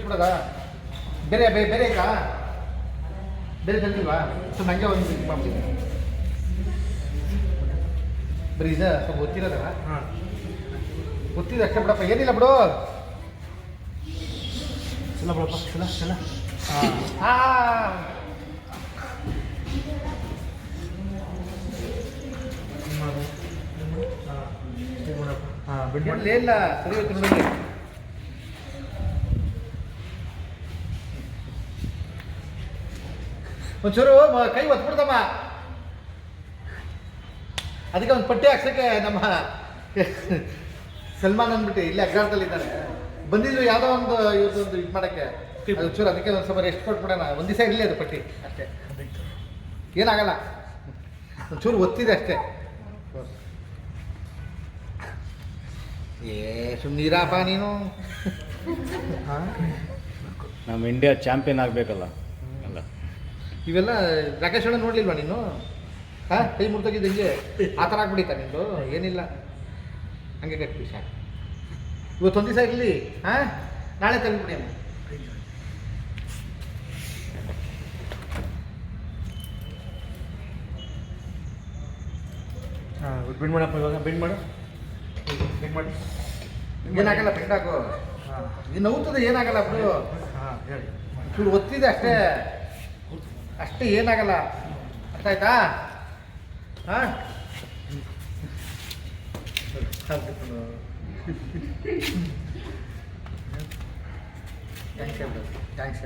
ಇಟ್ಬಿಡೋದ ಬೇರೆ ಬೇರೆ ಈಗ ಬೇರೆ ತಂದಿಲ್ವಾ ಸೊ ನನಗೆ ಒಂದು ಇದು ಮಾಡ್ತೀನಿ ಬರೀ ಇದು ಸ್ವಲ್ಪ ಗೊತ್ತಿರೋದಲ್ಲ ಹಾಂ ಗೊತ್ತಿದೆ ಅಷ್ಟೇ ಬಿಡಪ್ಪ ಏನಿಲ್ಲ ಬಿಡು ಚಲ ಬಿಡಪ್ಪ ಚಲ ಚಲ ಹಾಂ ಹಾಂ ಬಿಟ್ಟು ಬಿಡಲೇ ಇಲ್ಲ ಸರಿ ಹೋಯ್ತು ನೋಡಿ ಒಂಚೂರು ಕೈ ಒತ್ಬಿಡ್ತಮ್ಮ ಅದಕ್ಕೆ ಒಂದು ಪಟ್ಟಿ ಹಾಕ್ಸೋಕ್ಕೆ ನಮ್ಮ ಸಲ್ಮಾನ್ ಅಂದ್ಬಿಟ್ಟು ಇಲ್ಲೇ ಅಗ್ರಾರದಲ್ಲಿದ್ದಾರೆ ಬಂದಿದ್ರು ಯಾವುದೋ ಒಂದು ಇವ್ರದ್ದೊಂದು ಇದು ಮಾಡೋಕ್ಕೆ ಒಂಚೂರು ಅದಕ್ಕೆ ಒಂದು ಸ್ವಲ್ಪ ರೆಸ್ಟ್ ಕೊಟ್ಬಿಡೋಣ ಒಂದು ದಿವಸ ಇರಲಿ ಅದು ಪಟ್ಟಿ ಅಷ್ಟೇ ಏನಾಗಲ್ಲ ಒಂಚೂರು ಒತ್ತಿದೆ ಅಷ್ಟೇ ಸುಮ್ಮನಿರಪ್ಪ ನೀನು ಹಾಂ ನಮ್ಮ ಇಂಡಿಯಾ ಚಾಂಪಿಯನ್ ಆಗಬೇಕಲ್ಲ ಅಲ್ಲ ಇವೆಲ್ಲ ರಾಕೇಶ್ ಅಣ್ಣ ನೋಡ್ಲಿಲ್ವಾ ನೀನು ಹಾಂ ಕೈ ಮುರ್ತೋಗಿದ್ದಂಗೆ ಆ ಥರ ಆಗ್ಬಿಡಿತಾ ನಿಂದು ಏನಿಲ್ಲ ಹಂಗೆ ಕಟ್ಟಿ ಸಾಕು ಇವತ್ತೊಂದು ದಿವಸ ಇರಲಿ ಹಾಂ ನಾಳೆ ತಂದುಬಿಡಿ ಅಮ್ಮ ಹಾಂ ಬಿಡ್ ಮಾಡಪ್ಪ ಇವಾಗ ಬಿಡ್ ಮಾಡು ಬಿಡ್ ಮಾಡಿ ಏನಾಗಲ್ಲ ಪೆಂಡಾಕು ಹಾಂ ಇದು ನೋವುತ್ತದೆ ಏನಾಗಲ್ಲ ಬಿಡು ಹಾಂ ಹೇಳಿ ಚೂರು ಒತ್ತಿದೆ ಅಷ್ಟೇ ಅಷ್ಟೇ ಏನಾಗಲ್ಲ ಅರ್ಥ ಆಯ್ತಾ ಹಾಂ ಥ್ಯಾಂಕ್ಸ್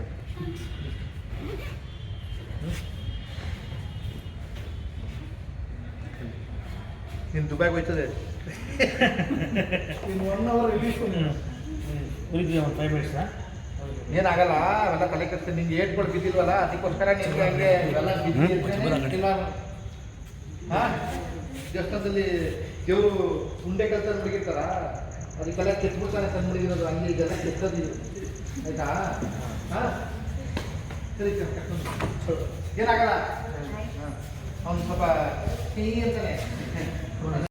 ನೀನು ದುಬೈಗೆ ಹೋಯ್ತದೆ ಇನ್ನು 1 ಅವರ್ ರಿಲೀಫ್ ಉಳಿದ್ವಿ ಒಂದು 5 ಮಿನಿಟ್ಸಾ ಏನಾಗಲ್ಲ ಅವೆಲ್ಲ ತಲೆ ಕಟ್ತೀನಿ ನಿಂಗೆ ಏಟ್ಗಳು ಬಿದ್ದಿಲ್ವಲ್ಲ ಅದಕ್ಕೋಸ್ಕರ ನಿನ್ಗೆ ಹಂಗೆ ಇವೆಲ್ಲ ಬಿದ್ದಿಲ್ಲ ಹಾಂ ದೇವಸ್ಥಾನದಲ್ಲಿ ದೇವರು ಉಂಡೆ ಕಲ್ ತಂದು ಬಿಡಿರ್ತಾರ ಅದಕ್ಕೆಲ್ಲ ಕೆತ್ಬಿಡ್ತಾನೆ ತಂದು ಬಿಡಿರೋದು ಹಂಗೆ ಇದೆಲ್ಲ ಕೆತ್ತೋದು ಆಯ್ತಾ ಹಾಂ ಸರಿ ಕರ್ಕೊಂಡು ಏನಾಗಲ್ಲ ಅವ್ನು ಸ್ವಲ್ಪ ಕೈ ಅಂತಾನೆ